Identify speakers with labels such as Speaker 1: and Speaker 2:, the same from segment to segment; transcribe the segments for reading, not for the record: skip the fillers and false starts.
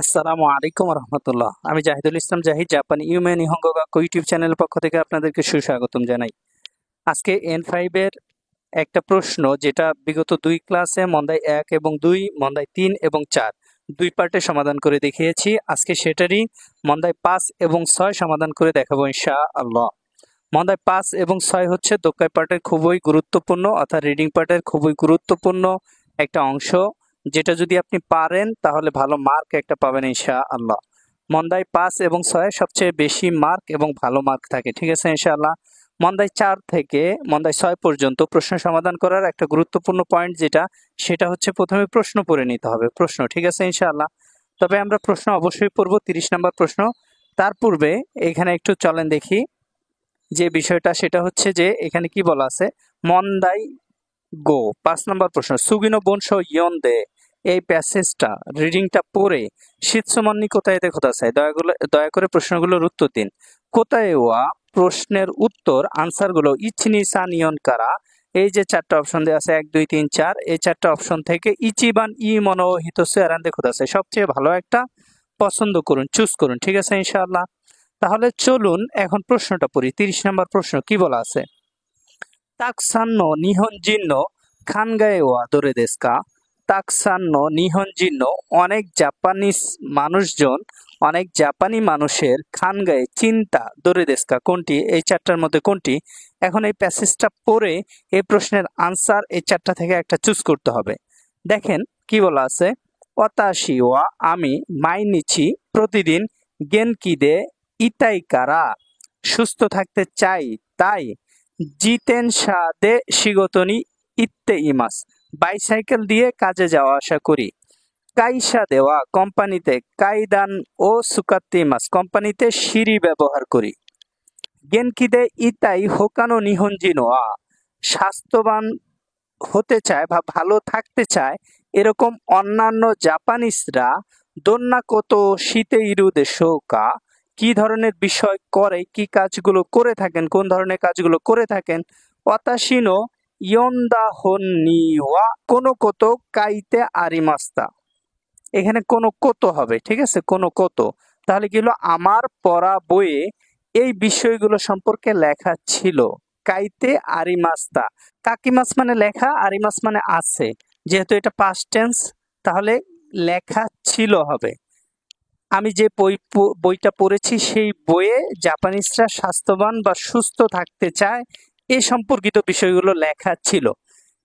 Speaker 1: আসসালামু আলাইকুম রহমতুল্লাহ। আমি জাহিদুল ইসলাম জাহিদ, জাপানি ইউমে নিহঙ্গো গাক্কো ইউটিউব চ্যানেলের পক্ষ থেকে আপনাদেরকে সুস্বাগতম জানাই। আজকে N5 এর একটা প্রশ্ন, যেটা বিগত দুই ক্লাসে মন্দাই 1 এবং 2, মন্দাই 3 এবং 4 দুই পার্টে সমাধান করে দেখিয়েছি। আজকে সেটারই মন্দাই 5 এবং 6 সমাধান করে দেখাবো ইনশাআল্লাহ। মন্দাই 5 এবং 6 হচ্ছে দোকাই পার্টের খুবই গুরুত্বপূর্ণ, অর্থাৎ রিডিং পার্টের খুবই গুরুত্বপূর্ণ একটা অংশ, যেটা যদি আপনি পারেন তাহলে ভালো মার্ক একটা পাবেন ইনশাআল্লাহ। মন্দাই 5 এবং 6 সবচেয়ে বেশি মার্ক এবং ভালো মার্ক থাকে, ঠিক আছে ইনশাআল্লাহ। মন্দাই 4 থেকে মন্দাই 6 পর্যন্ত প্রশ্ন সমাধান করার একটা গুরুত্বপূর্ণ পয়েন্ট সেটা হচ্ছে প্রথমে প্রশ্ন পড়ে নিতে হবে, প্রশ্ন, ঠিক আছে ইনশাআল্লাহ। তবে আমরা প্রশ্ন অবশ্যই পড়ব, 30 নম্বর প্রশ্ন। তার পূর্বে এখানে একটু চলেন দেখি যে বিষয়টা, সেটা হচ্ছে যে এখানে কি বলা আছে। মন্দাই গো 5 নম্বর প্রশ্ন, সুগিনো বংশ ইয়ন দে, এই প্যাসেজটা রিডিংটা পড়ে শীতসমান্নি কোথায় কোথা চাই, দয়া করে প্রশ্নগুলোর উত্তর দিন। কোথায় ওয়া প্রশ্নের উত্তর আনসারগুলো ইচিনি সানিয়ন কারা, এই যে চারটা অপশন দেওয়া আছে 1 2 3 4, এই চারটা অপশন থেকে ইচিবান ই মনো হিতোসে আরান্দে কোথা চাই, সবচেয়ে ভালো একটা পছন্দ করুন, চুজ করুন, ঠিক আছে ইনশাআল্লাহ। তাহলে চলুন এখন প্রশ্নটা পড়ি। 30 নম্বর প্রশ্ন কি বলা আছে। তাকসান্ন নিহনজিন খানগায়ে ওয়া দোরে দেশকা, তাকসান্ন নিহনজিন অনেক জাপানিজ মানুষজন, অনেক জাপানি মানুষের খানগায়ে চিন্তা দোরে দেশকা কোনটি, এই চারটার মধ্যে কোনটি। এখন এই প্যাসেজটা পড়ে এই প্রশ্নের আনসার এই চারটা থেকে একটা চুজ করতে হবে। দেখেন কি বলা আছে। অতাশি ওয়া আমি, মাইনিচি প্রতিদিন, গেনকিদে ইতাই কারা সুস্থ থাকতে চাই তাই, জিতেন দে শিগতনি ইত্তে ইমাস বাইসাইকেল দিয়ে কাজে যাওয়া আসা করি, কাইসা দেওয়া কোম্পানিতে কাইদান ও সুকাত্তি ইমাস কোম্পানিতে সিঁড়ি ব্যবহার করি, গেনকিদে ইতাই হোকানো নিহনজিনো স্বাস্থ্যবান হতে চায় বা ভালো থাকতে চায় এরকম অন্যান্য জাপানিজরা দন্যা কত শীতে ইরু দেশকা কি ধরনের বিষয় করে, কি কাজগুলো করে থাকেন, কোন ধরনের কাজগুলো করে থাকেন। অতাশিনো ইয়ন্দা হন্নিওয়া কোনো কত কাইতে আরিমাস্তা, এখানে কোনো কত হবে, ঠিক আছে, কোনো কত। তাহলে কি হলো, আমার পড়া বইয়ে এই বিষয়গুলো সম্পর্কে লেখা ছিল। কাইতে আরিমাস্তা, কাকিমাস মানে লেখা, আরিমাস মানে আছে, যেহেতু এটা পাস্ট টেন্স তাহলে লেখা ছিল হবে। আমি যে বইটা পড়েছি সেই বইয়ে জাপানিজরা স্বাস্থ্যবান বা সুস্থ থাকতে চায় এ সম্পর্কিত বিষয়গুলো লেখা ছিল।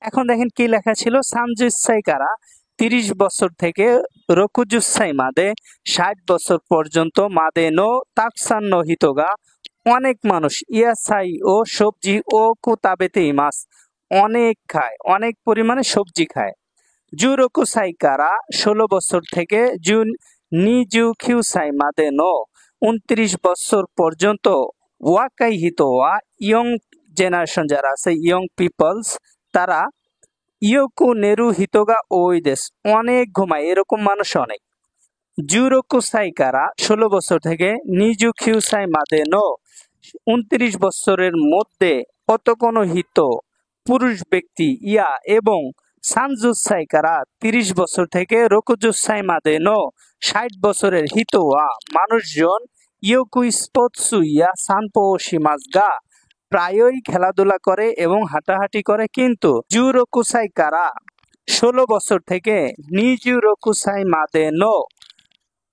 Speaker 1: এখন দেখেন কি লেখা ছিল। সানজুসাই কারা 30 বছর থেকে রকুজুসাই মাদে 60 বছর পর্যন্ত মাদে নো তাকসান নো হিতোগা অনেক মানুষ ইয়াসাই ও সবজি ও কুতাবেতে ইমাস অনেক খায়, অনেক পরিমাণে সবজি খায়। জুরোকুসাই কারা 16 বছর থেকে জুন নিজুকিউসাই মাদে নো 29 বছর পর্যন্ত ওয়াকাই হিতোয়া ইয়ং জেনারেশন যারা আছে, ইয়ং পিপলস, তারা ইয়োকু নেরু হিতোগা ওই দেশ অনেক ঘুমায়, এরকম মানুষ অনেক। জুরোকুসাই কারা 16 বছর থেকে নিজুকিউসাই মাদে নো 29 বছরের মধ্যে কত কোনো হিত পুরুষ ব্যক্তি ইয়া এবং সানজুসাই কারা 30 বছর থেকে রকুজুসাই মাদে নো 60 বছরের হিতোয়া মানুষজন ইয়োকু স্পোর্টসু ইয়া সানপো শিমাজগা প্রায়ই খেলাধুলা করে এবং হাঁটাহাঁটি করে। কিন্তু জুরোকুসাই কারা 16 বছর থেকে নিজুরোকুসাই মাদে নো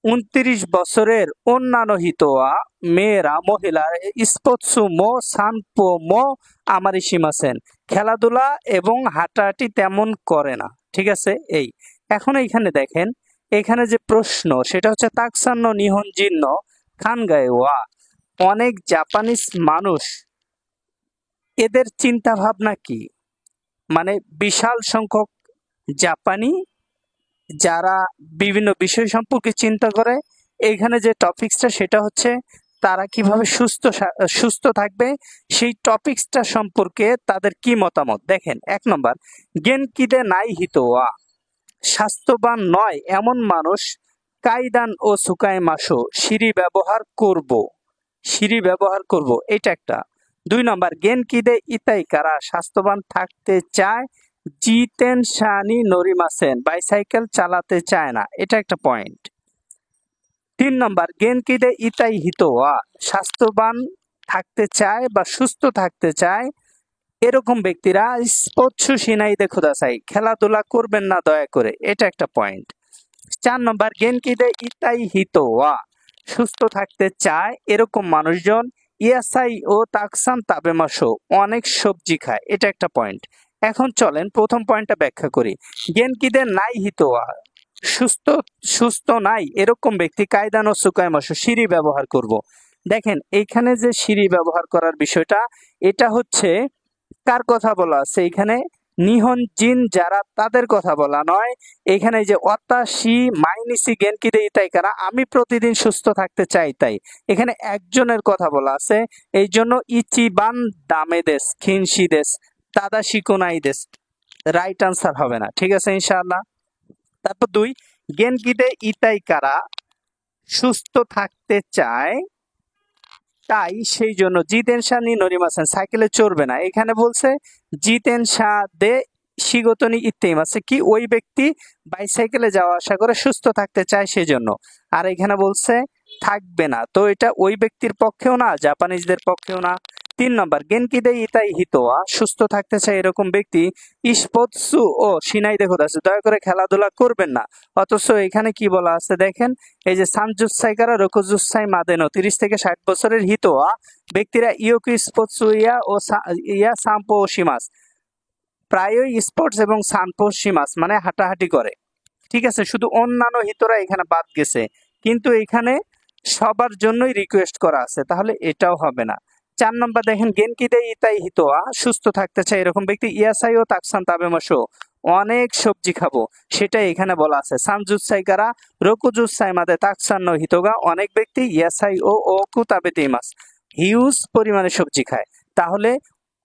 Speaker 1: 29 বছরের অন্যান্য হিতোয়া মেয়েরা, মহিলা স্পোর্টসু মো সানপো মো আমারি সীমাসেন খেলাধুলা এবং হাঁটাহাঁটি তেমন করে না, ঠিক আছে। এখন এইখানে দেখেন, এখানে যে প্রশ্ন সেটা হচ্ছে তাকসান্ন নিহনজিন্ন খানগায়ে ওয়া অনেক জাপানিজ মানুষ, এদের চিন্তা ভাবনা কি, মানে বিশাল সংখ্যক জাপানি যারা বিভিন্ন বিষয় সম্পর্কে চিন্তা করে। এখানে যে টপিকসটা সেটা হচ্ছে তারা কিভাবে সুস্থ থাকবে, সেই টপিকসটা সম্পর্কে তাদের কি মতামত। দেখেন 1 নম্বর, গেনকিদে নাই হিতোয়া স্বাস্থ্যবান নয় এমন মানুষ কাইদান ও সুকাই মাসো সিঁড়ি ব্যবহার করব, এটা একটা। 2 নম্বর, গেনকিদে ইতাই কারা স্বাস্থ্যবান থাকতে চায় জিতেন শানি নরিমাসেন বাইসাইকেল চালাতে চায় না, এটা একটা পয়েন্ট। 3 নম্বর গেনকিদে ইতাই হিতোয়া, স্বাস্থ্যবান থাকতে চায় বা সুস্থ থাকতে চায় এরকম ব্যক্তিরা স্পোর্টস সিনাইদে খোদাসাই, খেলাধুলা করবেন না দয়া করে, এটা একটা পয়েন্ট। 4 নম্বর গেনকিদে ইতাই হিতোয়া, সুস্থ থাকতে চায় এরকম মানুষজন ইয়াসাই ও তাকসান তাবেমাসো, অনেক সবজি খায়, এটা একটা পয়েন্ট। এখন চলেন প্রথম পয়েন্টটা ব্যাখ্যা করি। গেনকিদে নাই হিতোয়া, সুস্থ সুস্থ নাই এরকম ব্যক্তি কায়দান ও সুকায়মাসো, সিঁড়ি ব্যবহার করব। দেখেন এইখানে যে সিঁড়ি ব্যবহার করার বিষয়টা, এটা হচ্ছে কার কথা বলা আছে এখানে? নিহনজিন যারা তাদের কথা বলা নয়। এখানে যে অতাশি মাইনিসি গেনকিদে ইতাই কারা, আমি প্রতিদিন সুস্থ থাকতে চাই তাই, এখানে একজনের কথা বলা আছে। এই জন্য ইচিবান দামেদেস খিনসিদেস তাদাশি কোনাইদেস, রাইট আনসার হবে না, ঠিক আছে ইনশাআল্লাহ। তারপর 2 গেনকিদে ইতাই কারা, সুস্থ থাকতে চায় তাই সেই জন্য জিতেনশা নি নরিমাসেন, সাইকেলে চড়বে না। এখানে বলছে জিতেনশা দে শিগতনি ইত্তেম আছে কি, ওই ব্যক্তি বাইসাইকেলে যাওয়া আসা করে সুস্থ থাকতে চায় সেই জন্য। আর এখানে বলছে থাকবে না, তো এটা ওই ব্যক্তির পক্ষেও না, জাপানিজদের পক্ষেও না। 3 নম্বর গেনকিদে ইতাই হিতোয়া, সুস্থ থাকতে চায় এরকম ব্যক্তি স্পোর্টসু ও সিনাই দেখো আছে, দয়া করে খেলাধুলা করবেন না। অথচ এখানে কি বলা আছে দেখেন, এই যে সানজুসাইকারা রোকুজুসাই মাদেনো, 30 থেকে 60 বছরের হিতোয়া ব্যক্তিরা ইয়োকি স্পোর্টসু ইয়া সাম্পো ও শিমাস, প্রায়ই স্পোর্টস এবং সাম্পো শিমাস মানে হাঁটাহাঁটি করে, ঠিক আছে। শুধু অন্যান্য হিতোরা এখানে বাদ গেছে, কিন্তু এখানে সবার জন্যই রিকোয়েস্ট করা আছে, তাহলে এটাও হবে না। 4 নম্বর দেখেন গেনকিদে ইতাই হিতোয়া, সুস্থ থাকতে চায় এরকম ব্যক্তি ইয়াসাই ও তাকসান তাবেমাসো, অনেক সবজি খাবো, সেটা এখানে বলা আছে। সানজুসাই কারা রোকুজুসাই মাদে তাকসান নো হিতোগা, অনেক ব্যক্তি ইয়াসাই ও ওকু তাবেতেইমাস, হিউজ পরিমাণে সবজি খায়। তাহলে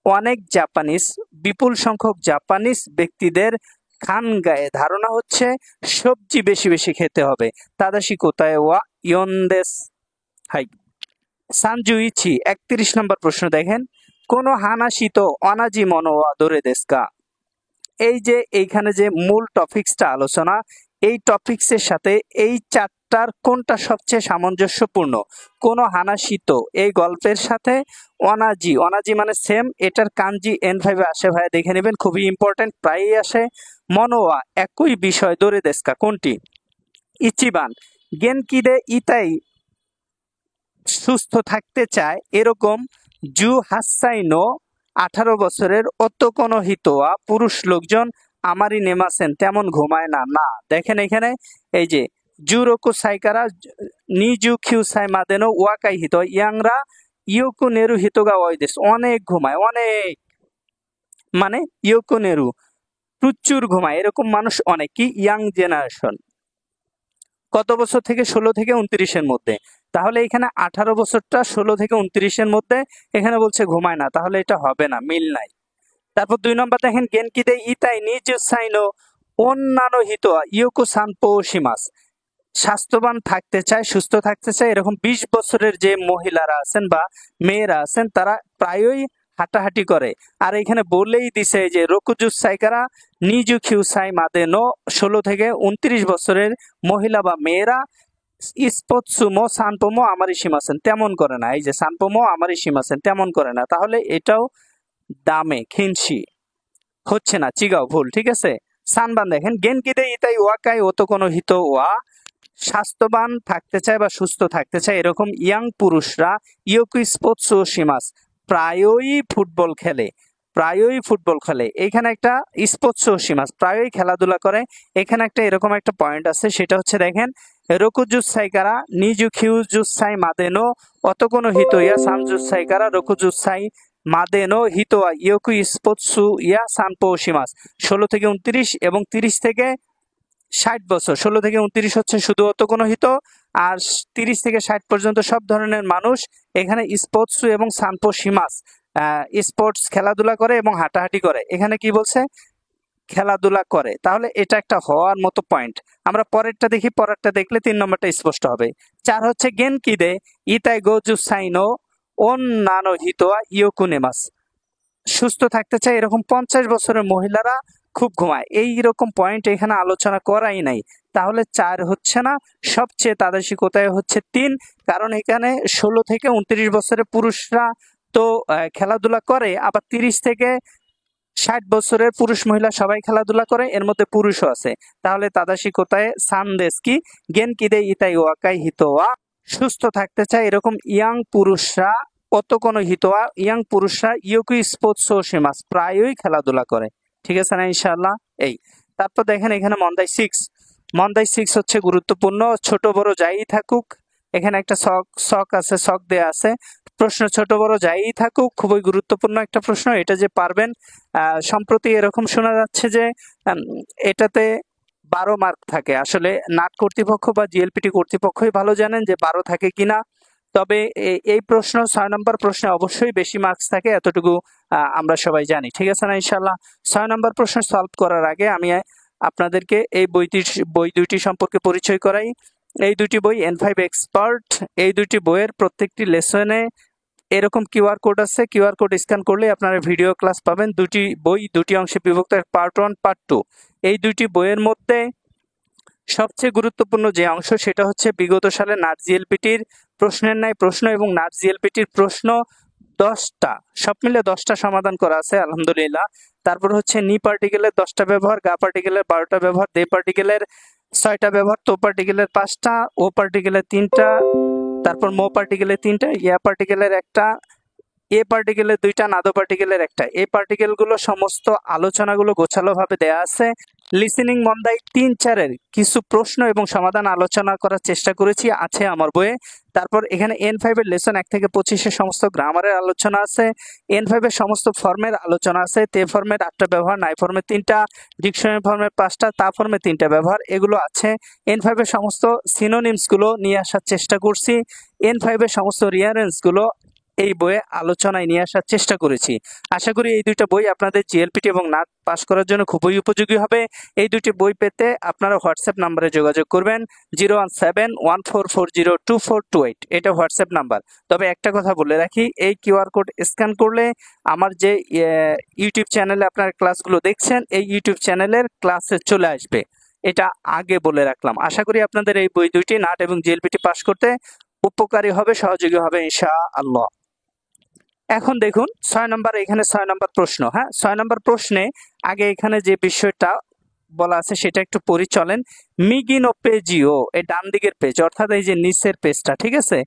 Speaker 1: অনেক জাপানিজ, বিপুল সংখ্যক জাপানিজ ব্যক্তিদের খান গায়ে ধারণা হচ্ছে সবজি বেশি বেশি খেতে হবে। তাদাশি কোতায় ওয়া ইয়ন্দেস হাই। সানজুইচি 31 নম্বর প্রশ্ন দেখেন, কোন হানাশি তো অনাজি মনোয়া দোরে দেশকা, এই যে এইখানে যে মূল টপিকসটা আলোচনা, এই টপিকসের সাথে এই চারটার কোনটা সবচেয়ে সামঞ্জস্যপূর্ণ? কোন হানাশিত এই গল্পের সাথে অনাজি, অনাজি মানে সেম, এটার কাঞ্জি N5 আসে ভাই, দেখে নেবেন, খুবই ইম্পর্টেন্ট, প্রায়ই আসে। মনোয়া একই বিষয়, দোরে দেশকা কোনটি? ইচিবান গেনকিদে ইতাই, সুস্থ থাকতে চায় এরকম জু হাসাইনো 18 বছরের অত কোন হিতোয়া পুরুষ লোকজন আমারই নেমাসেন, তেমন ঘুমায় না। না দেখেন এখানে এই যে জুরোকু সাইকারা নিজু খিউ সাই মাদেনো ওয়াকাই হিত, ইয়াংরা ইয়োকু নেরু হিতোগা ওয়াইদেস, অনেক ঘুমায়, অনেক মানে ইয়োকু নেরু প্রচুর ঘুমায় এরকম মানুষ অনেক, কি ইয়াং জেনারেশন, কত বছর থেকে? 16 থেকে 29-এর মধ্যে। তাহলে এখানে 18 বছরটা 16 থেকে 29-এর মধ্যে, এখানে বলছে ঘুমায় না, তাহলে এটা হবে না, মিল নাই। তারপর 2 নম্বর দেখেন গেনকিদে ইতাই নিজ সাইনো অন্যান্য হিতোয়া ইয়োকো সানপো শিমাস, স্বাস্থ্যবান থাকতে চায়, সুস্থ থাকতে চায় এরকম 20 বছরের যে মহিলারা আছেন বা মেয়েরা আছেন, তারা প্রায়ই হাঁটাহাঁটি করে। আর এখানে বলেই দিছে যে রোকুজুস সাইকারা নিজু খিউসাই মাদেনো, 16 থেকে 29 বছরের মহিলা বা মেয়েরা স্পোর্টসুমো সানপোমো আমারই সীমাসেন, তেমন করে না। এই যে সানপোমো আমারই সীমাসেন তেমন করে না, তাহলে এটাও দামে খিনসি হচ্ছে না, চিগাও ভুল, ঠিক আছে। সানবান দেখেন গেনকিদে ইতাই ওয়াকাই ও তো কোনো হিত ওয়া, স্বাস্থ্যবান থাকতে চায় বা সুস্থ থাকতে চায় এরকম ইয়াং পুরুষরা ইয়োকু স্পোর্টস ও সীমাস, প্রায়ই ফুটবল খেলে, প্রায়ই ফুটবল খেলে। এখানে একটা স্পোর্টস ও সীমাস প্রায়ই খেলাধুলা করে, এখানে একটা এরকম একটা পয়েন্ট আছে, সেটা হচ্ছে দেখেন রোকুজুসাই কারা নিজু খিউজুসাই মাদেনো অত কোনো হিতোয়া সানজুসাই কারা রোকুজুসাই মাদেনো হিতোয়া ইয়োকু স্পোর্টসু ইয়া সানপো সীমাস, 16 থেকে 29 এবং 30 থেকে 60 বছর, 16 থেকে 29 হচ্ছে শুধু অত কোনো হিত, আর 30 থেকে 60 পর্যন্ত সব ধরনের মানুষ এখানে স্পোর্টস এবং সানপো সীমাস, স্পোর্টস খেলাধুলা করে এবং হাঁটাহাঁটি করে। এখানে কি বলছে? খেলাধুলা করে, তাহলে এটা একটা হওয়ার মতো পয়েন্ট। আমরা পরেরটা দেখি, পরেরটা দেখলে 3 নম্বরটা স্পষ্ট হবে। 4 হচ্ছে গেনকিদে ইতাই গোজু সাইনো অন্যান্য হিতোয়া ইয়োকুনেমাস, সুস্থ থাকতে চায় এরকম 50 বছরের মহিলারা খুব ঘুমায়, এই রকম পয়েন্ট এখানে আলোচনা করাই নাই, তাহলে 4 হচ্ছে না। সবচেয়ে তাদের কোথায় হচ্ছে 3, কারণ এখানে 16 থেকে 29 বছরের পুরুষরা তো খেলাধুলা করে, আবার 30 থেকে 60 বছরের পুরুষ মহিলা সবাই খেলাধুলা করে, এর মধ্যে পুরুষও আছে। তাহলে তাদাসি কোথায় সানদেশ কি গেন কিদে ইতাই ওয়াকাই হিতোয়া, সুস্থ থাকতে চায় এরকম ইয়াং পুরুষরা অত কোনো হিতোয়া, ইয়াং পুরুষরা ইয়োকি স্পোর্টস ও সীমাস প্রায়ই খেলাধুলা করে। ঠিক আছে না ইনশাআল্লাহ? এই তারপর দেখেন এখানে মন্দাই 6 হচ্ছে গুরুত্বপূর্ণ, ছোট বড় যাই থাকুক, এখানে একটা শখ আছে, শখ দেয়া আছে। প্রশ্ন ছোট বড় যাই থাকুক, খুবই গুরুত্বপূর্ণ একটা প্রশ্ন, এটা যে পারবেন। সম্প্রতি এরকম শোনা যাচ্ছে যে এটাতে 12 মার্ক থাকে, আসলে নাট কর্তৃপক্ষ বা জিএলপিটি কর্তৃপক্ষই ভালো জানেন যে 12 থাকে কিনা। তবে এই প্রশ্ন 6 নম্বর প্রশ্নে অবশ্যই বেশি মার্কস থাকে, এতটুকু আমরা সবাই জানি। ঠিক আছে না ইনশাআল্লাহ? 6 নম্বর প্রশ্ন সলভ করার আগে আমি আপনাদেরকে এই বই দুইটি সম্পর্কে পরিচয় করাই। এই দুটি বই N5 এক্সপার্ট, এই দুটি বইয়ের প্রত্যেকটি লেসনে এরকম কিউআর কোড আছে, কিউআর কোড স্ক্যান করলে আপনারা ভিডিও ক্লাস পাবেন। দুটি বই দুটি অংশে বিভক্ত, পার্ট 1 পার্ট 2। এই দুটি বইয়ের মধ্যে সবচেয়ে গুরুত্বপূর্ণ যে অংশ সেটা হচ্ছে বিগত সালে নাট জিএলপিটির প্রশ্নের ন্যায় প্রশ্ন এবং নাট জিএলপিটির প্রশ্ন 10টা, সব মিলে 10টা সমাধান করা আছে আলহামদুলিল্লাহ। তারপর হচ্ছে নি পার্টিকেলের 10টা ব্যবহার, গা পার্টিকেলের 12টা ব্যবহার, দে পার্টিকেলের 6টা ব্যবহার, তো পার্টিকেলের 5টা, ও পার্টিকেলের 3টা, তারপর মো পার্টিকেলের 3টা, ইয়া পার্টিকেলের 1টা, এ পার্টিকেলের 2টা, নাদো পার্টিকেলের 1টা। এই পার্টিকেলগুলো সমস্ত আলোচনাগুলো গোছালোভাবে দেয়া আছে। লিসেনিং মন্দাই 3-4 কিছু প্রশ্ন এবং সমাধান আলোচনা করার চেষ্টা করেছি, আছে আমার বইয়ে। তারপর এখানে N5 এর লেসন 1 থেকে 25 সমস্ত গ্রামারের আলোচনা আছে, N5 এর সমস্ত ফর্মের আলোচনা আছে, তে ফর্মের 8টা ব্যবহার, নাই ফর্মের 3টা, ডিকশনারি ফর্মের 5টা, তা ফর্মের 3টা ব্যবহার, এগুলো আছে। N5 এর সমস্ত সিনোনিমস গুলো নিয়ে আসার চেষ্টা করছি, N5 এর সমস্ত রিয়ারেন্স গুলো এই বইয়ে আলোচনায় নিয়ে আসার চেষ্টা করেছি। আশা করি এই দুইটা বই আপনাদের জিএলপিটি এবং নাট পাস করার জন্য খুবই উপযোগী হবে। এই দুটি বই পেতে আপনারা হোয়াটসঅ্যাপ নাম্বারে যোগাযোগ করবেন 01714402428, এটা হোয়াটসঅ্যাপ নাম্বার। তবে একটা কথা বলে রাখি, এই কিউআর কোড স্ক্যান করলে আমার যে ইউটিউব চ্যানেলে আপনারা ক্লাসগুলো দেখছেন, এই ইউটিউব চ্যানেলের ক্লাসে চলে আসবে, এটা আগে বলে রাখলাম। আশা করি আপনাদের এই বই দুইটি নাট এবং জিএলপিটি পাস করতে উপকারী হবে, সহযোগী হবে ইনশাআল্লাহ। এখন দেখুন 6 নম্বর, এখানে 6 নম্বর প্রশ্ন। হ্যাঁ, 6 নম্বর প্রশ্নে আগে এখানে যে বিষয়টা বলা আছে সেটা একটু পড়ি চলেন। মিগিনো পেজিও, এই ডান দিকের পেজ, অর্থাৎ এই যে নিচের পেজটা, ঠিক আছে।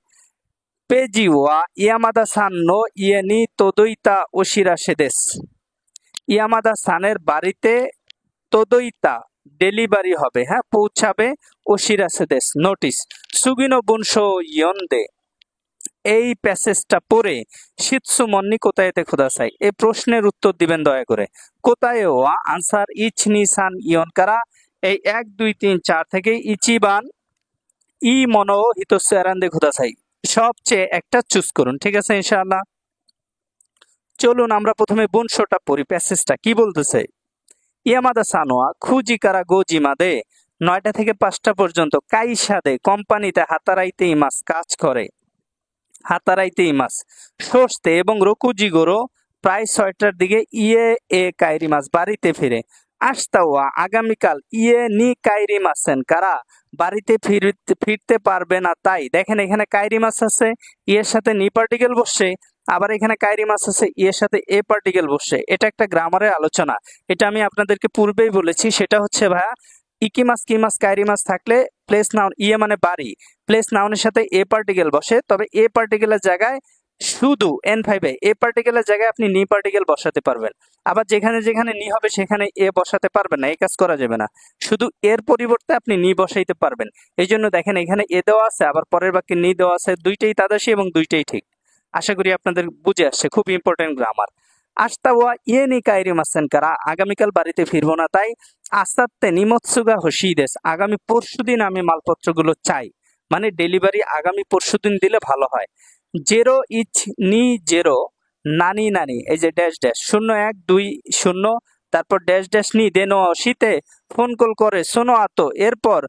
Speaker 1: পেজিওয়া ইয়ামাদা সান নো ইয়েনি তোদইতা ওশিরাশে দেশ, ইয়ামাদা সানের বাড়িতে তোদইতা ডেলিভারি হবে, হ্যাঁ পৌঁছাবে, ওশিরাশে দেশ নোটিস, সুগিনো বুনশো ইয়ন্দে। এই প্যাসেজটা পড়ে শিৎসু মন্নি কোথায়তে খোদাসাই, এই প্রশ্নের উত্তর দিবেন দয়া করে। কোথায় ওয়া আনসার ইচ নি সান ইয়ন কারা, এই 1 2 3 4 থেকে ইচিবান ই মনো হিতস্য এরান্দে খোদাসাই, সবচেয়ে একটা চুজ করুন। ঠিক আছে ইনশাআল্লাহ? চলুন আমরা প্রথমে বুনশোটা পড়ি, প্যাসেজটা কি বলতেছে। ইয়ামাদা সানোয়া খুজি কারা গোজিমাদে, 9টা থেকে 5টা পর্যন্ত কাইসাদে কোম্পানিতে হাতারাইতে ইমাস কাজ করে, হাতারাইতে ইমাস সস্তে এবং রকুজিগোরো প্রায় 6টার দিকে ইয়ে এ কাইরি মাস বাড়িতে ফিরে, আসতাওয়া আগামীকাল ইয়ে নি কাইরি মাসেন কারা, বাড়িতে ফিরতে পারবে না তাই। দেখেন এখানে কাইরি মাস আছে, ইয়ের সাথে নি পার্টিকেল বসছে, আবার এখানে কাইরি মাস আছে, ইয়ের সাথে এ পার্টিকেল বসছে। এটা একটা গ্রামারের আলোচনা, এটা আমি আপনাদেরকে পূর্বেই বলেছি। সেটা হচ্ছে ভাইয়া ইকিমাস কিমাস কাইরি মাস থাকলে প্লেস নাউন, ইয়ে মানে বাড়ি, প্লেস নাউনের সাথে এ পার্টিকেল বসে, তবে এ পার্টিকেলের জায়গায় শুধু N5 এ পার্টিকেলের জায়গায় আপনি নি পার্টিকেল বসাতে পারবেন। আবার যেখানে যেখানে নি হবে সেখানে এ বসাতে পারবেন না, এই কাজ করা যাবে না। শুধু এর পরিবর্তে আপনি নি বসাইতে পারবেন। এই জন্য দেখেন এখানে এ দেওয়া আছে, আবার পরের বাক্যে নি দেওয়া আছে, দুইটাই তাদাসি এবং দুইটাই ঠিক। আশা করি আপনাদের বুঝে আসছে, খুব ইম্পর্টেন্ট গ্রামার। আসতাওয়া ইয়ে নি কাইরি মাসেন কারা, আগামীকাল বাড়িতে ফিরবো না তাই। আস্তাতে নিমৎসুগা হসিদেশ, আগামী পরশুদিন আমি মালপত্রগুলো চাই, মানে ডেলিভারি আগামী পরশুদিন দিলে ভালো হয়। জেরো ইচ নি জেরো নানি নানি, এই যে ড্যাশ ড্যাশ 0120, তারপর ড্যাশ ড্যাশ নি দেনো শীতে ফোন কল করে শোনো আতো, এরপর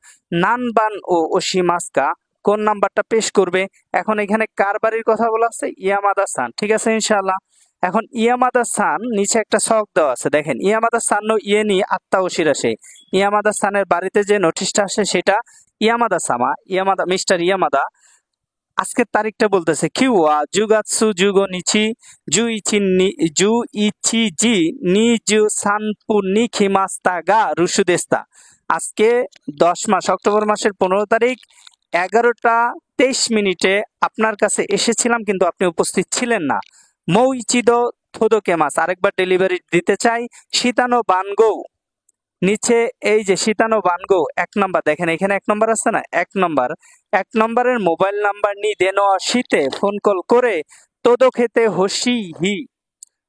Speaker 1: নানবান ও ওশি মাস্কা, কোন নাম্বারটা পেশ করবে। এখন এখানে কার বাড়ির কথা বলা আছে, ইয়ামাদা সান। ঠিক আছে ইনশাআল্লাহ? এখন ইয়ামাদা সান নিচে একটা ছক দেওয়া আছে, দেখেন ইয়ামাদা সান নো ইয়ে নি আত্মা ওশিরাসে, ইয়ামাদা সানের বাড়িতে যে নোটিশটা আসে সেটা ইয়ামাদা সামা, ইয়ামাদা মিস্টার ইয়ামাদা। আজকের তারিখটা বলতেছে কিউয়া জুগাৎসু জুগো নিচি জু ইচি জি নি জু সানপু নি খিমাস্তা গা রুসুদেস্তা। আজকে 10 মাস অক্টোবর মাসের 15 তারিখ 11টা 23 মিনিটে আপনার কাছে এসেছিলাম, কিন্তু আপনি উপস্থিত ছিলেন না। মৌ ইচিদো থোদোকে মাস, আরেকবার ডেলিভারি দিতে চাই। শীতানো বানগো, নিচে এই যে শীতানো বানগো 1 নম্বর, দেখেন এখানে 1 নম্বর আছে না, 1 নম্বরের মোবাইল নাম্বার নি দেনো শীতে ফোন কল করে তোদো খেতে হসি হি,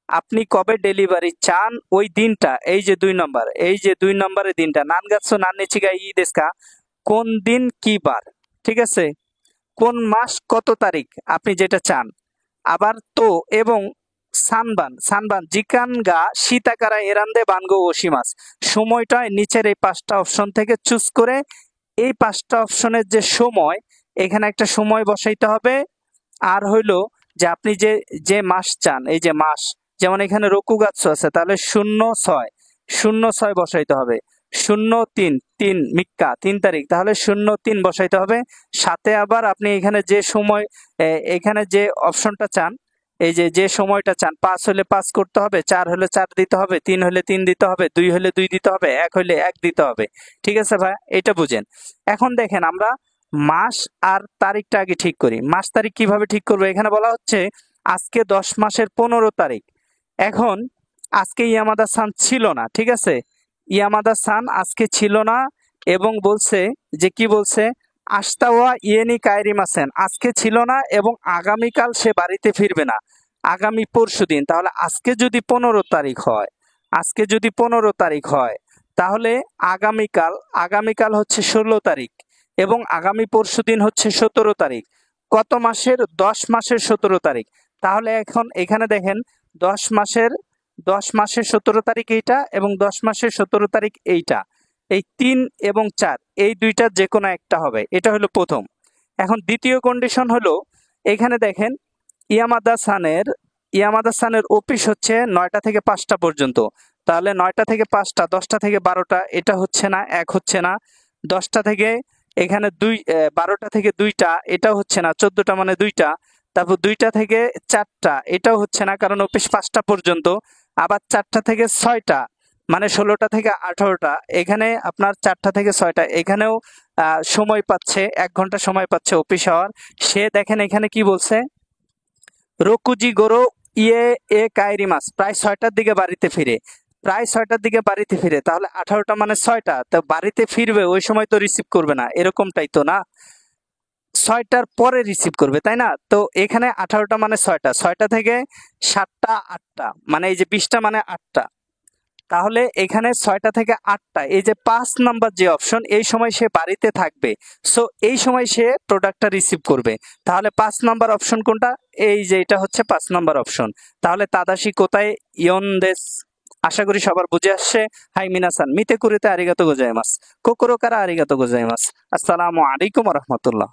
Speaker 1: আপনি কবে ডেলিভারি চান ওই দিনটা, এই যে 2 নম্বর, এই যে 2 নম্বরের দিনটা নানগাৎসু নান্নিচিগা ই দেস্কা, কোন দিন কি বার, ঠিক আছে, কোন মাস কত তারিখ আপনি যেটা চান। আবার তো এবং সানবান সানবান জিকানগা শীতাকারা এরান্দে বানগো ওশিমাস, সময়টা নিচের এই 5টা অপশন থেকে চুজ করে এই 5টা অপশনের যে সময়, এখানে একটা সময় বসাইতে হবে। আর হইলো যে আপনি যে যে মাস চান, এই যে মাস, যেমন এখানে রকুগাৎসু আছে, তাহলে 06 বসাইতে হবে। 03 মিক্কা 3 তারিখ, তাহলে 03 বসাইতে হবে। সাথে আবার আপনি এখানে যে সময়, এখানে যে অপশনটা চান, এই যে যে সময়টা চান, 5 হলে 5 করতে হবে, 4 হলে 4 দিতে হবে, 3 হলে 3 দিতে হবে, 2 হলে 2 দিতে হবে, 1 হলে 1 দিতে হবে। ঠিক আছে ভাই, এটা বুঝেন। এখন দেখেন আমরা মাস আর তারিখটা আগে ঠিক করি। মাস তারিখ কিভাবে ঠিক করবো, এখানে বলা হচ্ছে আজকে 10 মাসের 15 তারিখ। এখন আজকে ইয়ামাদা সান ছিল না, ঠিক আছে, ইয়ামাদা সান আজকে ছিল না, এবং বলছে যে কি বলছে, আস্তাওয়া ইয়েনি কায়রিমাসেন, আজকে ছিল না এবং আগামীকাল সে বাড়িতে ফিরবে না, আগামী পরশুদিন। তাহলে আজকে যদি 15 তারিখ হয়, আজকে যদি 15 তারিখ হয়, তাহলে আগামীকাল হচ্ছে 16 তারিখ এবং আগামী পরশুদিন হচ্ছে 17 তারিখ। কত মাসের? 10 মাসের 17 তারিখ। তাহলে এখন এখানে দেখেন 10 মাসের 17 তারিখ এইটা এবং 10 মাসের 17 তারিখ এইটা, এই 3 এবং 4 এই দুইটা যে কোনো একটা হবে, এটা হলো প্রথম। এখন দ্বিতীয় কন্ডিশন হলো, এখানে দেখেন ইয়ামাদা সানের অফিস হচ্ছে 9টা থেকে 5টা পর্যন্ত, তাহলে 9টা থেকে 5টা, 10টা থেকে 12টা, এটা হচ্ছে না, 1 হচ্ছে না। 10টা থেকে এখানে 12টা থেকে 2টা, এটা হচ্ছে না, 14টা মানে 2টা। তারপর 2টা থেকে 4টা, এটাও হচ্ছে না, কারণ অফিস 5টা পর্যন্ত। আবার 4টা থেকে 6টা মানে 16টা থেকে 18টা, এখানে আপনার 4টা থেকে 6টা, এখানেও সময় পাচ্ছে, 1 ঘন্টা সময় পাচ্ছে অফিস আওয়ার। সে দেখেন এখানে কি বলছে, রকুজি গোরো ইয়ে এ কায়রিমাস, প্রায় 6টার দিকে বাড়িতে ফিরে, প্রায় 6টার দিকে বাড়িতে ফিরে, তাহলে 18টা মানে 6টা, তো বাড়িতে ফিরবে ওই সময় তো রিসিভ করবে না, এরকমটাই তো না, 6টার পরে রিসিভ করবে, তাই না? তো এখানে 18টা মানে 6টা, 6টা থেকে 7টা 8টা, মানে এই যে 20টা মানে 8টা, তাহলে এখানে 6টা থেকে 8টা, এই যে 5 নাম্বার যে অপশন, এই সময় সে বাড়িতে থাকবে, সো এই সময় সে প্রোডাক্টটা রিসিভ করবে। তাহলে 5 নাম্বার অপশন কোনটা? এই যে এটা হচ্ছে 5 নাম্বার অপশন। তাহলে তাদাশি কোথায় ইয়নদেস? আশা করি সবার বুঝে আসছে। হাই মিনাসান মিতে কুরিতে আরিগাতো গোজাইমাস, কোকোরো কারা আরিগাতো গোজাইমাস। আসসালামু আলাইকুম ওয়া রাহমাতুল্লাহ।